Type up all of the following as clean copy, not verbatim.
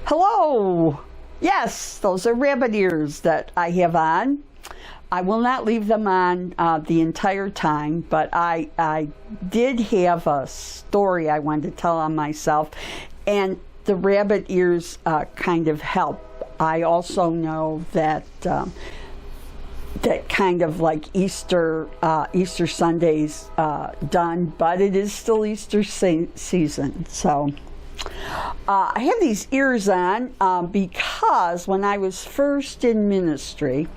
Hello! Yes, those are rabbit ears that I have on. I will not leave them on the entire time, but I did have a story I wanted to tell on myself, and the rabbit ears kind of help. I also know that that kind of like Easter Sunday's done, but it is still Easter season, so. I have these ears on because when I was first in ministry,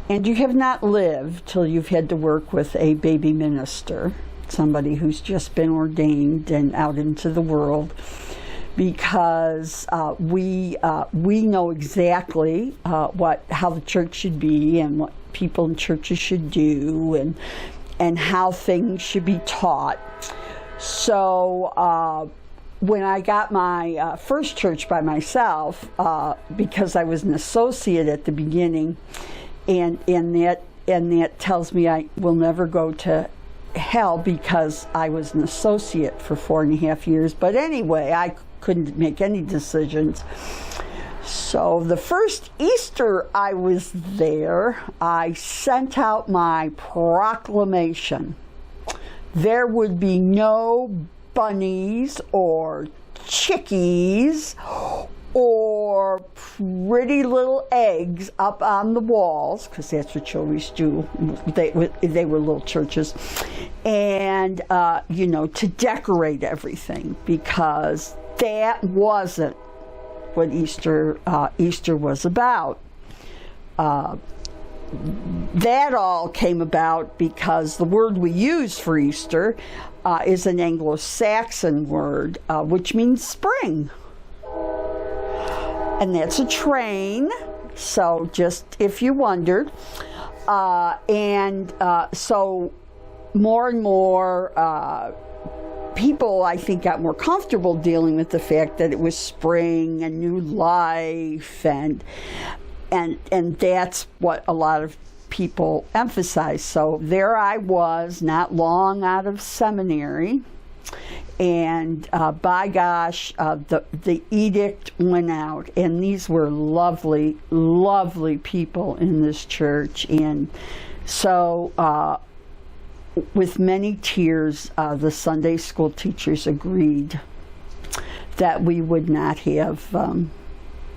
and you have not lived till you've had to work with a baby minister, somebody who's just been ordained and out into the world, because we know exactly how the church should be and what people in churches should do and how things should be taught. So when I got my first church by myself, because I was an associate at the beginning, and that tells me I will never go to hell because I was an associate for 4.5 years. But anyway, I couldn't make any decisions. So the first Easter I was there, I sent out my proclamation. There would be no bunnies or chickies or pretty little eggs up on the walls, because that's what you always do. They were little churches, and to decorate everything, because that wasn't what Easter was about. That all came about because the word we use for Easter is an Anglo-Saxon word, which means spring. And that's a train, so just if you wondered. So more and more people, I think, got more comfortable dealing with the fact that it was spring and new life, and that's what a lot of people emphasize. So there I was, not long out of seminary, and by gosh, the edict went out, and these were lovely, lovely people in this church. And so with many tears, the Sunday school teachers agreed that we would not have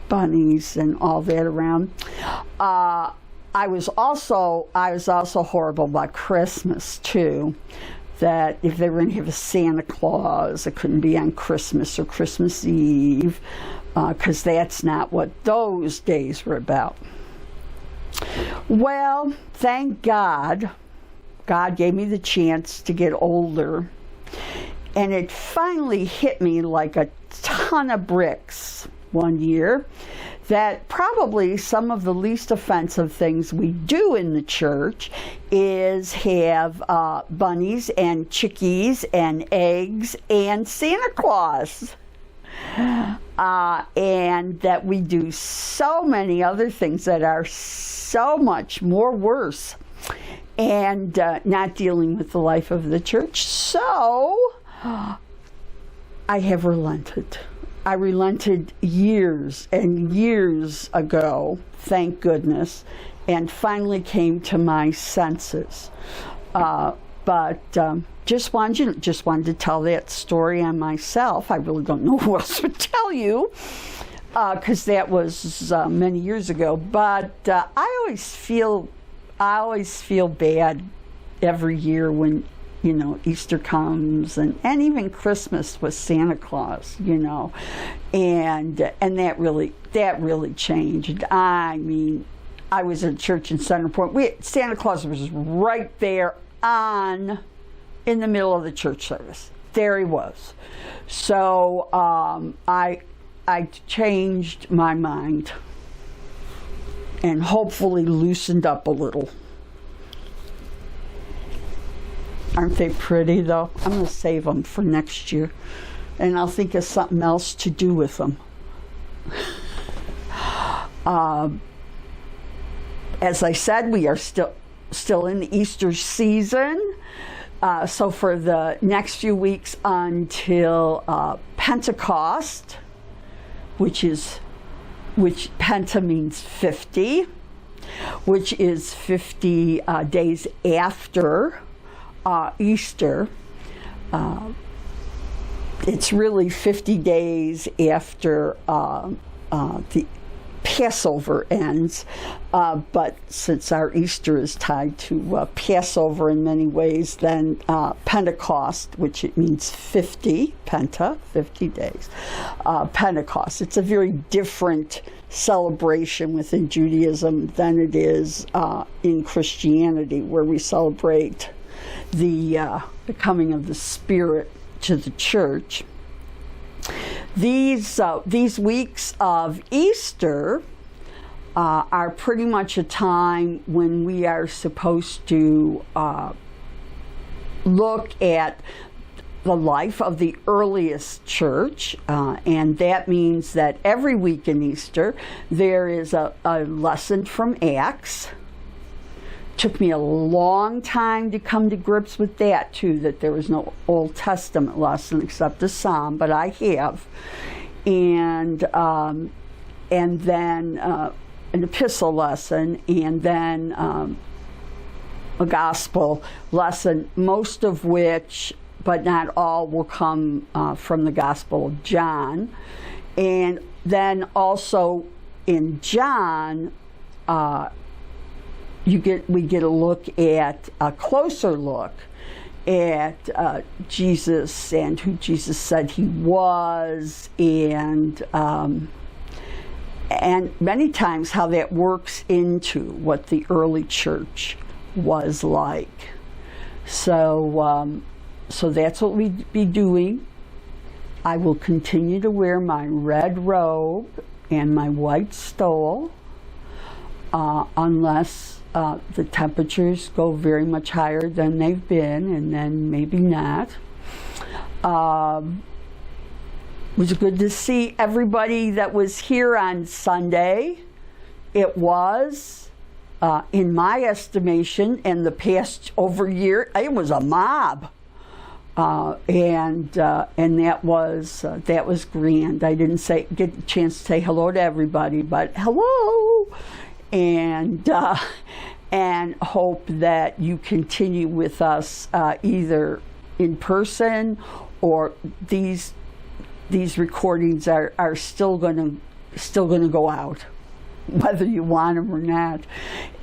bunnies and all that around. I was also horrible about Christmas too. That if they were going to have a Santa Claus, it couldn't be on Christmas or Christmas Eve, because that's not what those days were about. Well, thank God, God gave me the chance to get older, and it finally hit me like a ton of bricks one year that probably some of the least offensive things we do in the church is have bunnies and chickies and eggs and Santa Claus. And that we do so many other things that are so much more worse, and not dealing with the life of the church. So I have relented. I relented years and years ago, thank goodness, and finally came to my senses. But just wanted to tell that story on myself. I really don't know who else would tell you, because that was many years ago. But I always feel bad every year when Easter comes, and even Christmas with Santa Claus, and that really changed. I mean, I was at church in Center Point. Santa Claus was right there in the middle of the church service. There he was. So I changed my mind and hopefully loosened up a little. Aren't they pretty, though? I'm going to save them for next year, and I'll think of something else to do with them. As I said, we are still in the Easter season. So for the next few weeks until Pentecost, which Penta means 50, which is 50 days after Easter. It's really 50 days after the Passover ends, but since our Easter is tied to Passover in many ways, then Pentecost, which it means 50, Penta, 50 days, Pentecost. It's a very different celebration within Judaism than it is in Christianity, where we celebrate the coming of the Spirit to the church. These weeks of Easter are pretty much a time when we are supposed to look at the life of the earliest church, and that means that every week in Easter there is a lesson from Acts. Took me a long time to come to grips with that too, that there was no Old Testament lesson except a Psalm, but I have, and then an epistle lesson, and then a gospel lesson, most of which, but not all, will come from the Gospel of John. And then also in John, we get a closer look at Jesus and who Jesus said he was, and many times how that works into what the early church was like. So that's what we'd be doing. I will continue to wear my red robe and my white stole, unless the temperatures go very much higher than they've been, and then maybe not. It was good to see everybody that was here on Sunday. It was, in my estimation, in the past over year, it was a mob. And that was grand. I didn't get a chance to say hello to everybody, but hello, and hope that you continue with us either in person, or these recordings are still going to go out, whether you want them or not,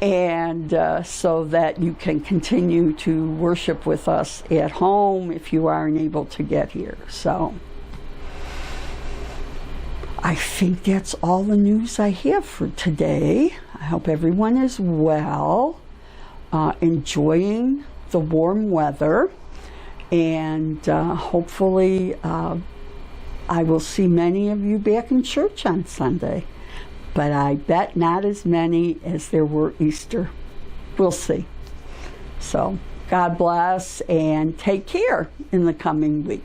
and so that you can continue to worship with us at home if you aren't able to get here. So I think that's all the news I have for today. I hope everyone is well, enjoying the warm weather, and hopefully I will see many of you back in church on Sunday. But I bet not as many as there were Easter. We'll see. So God bless, and take care in the coming week.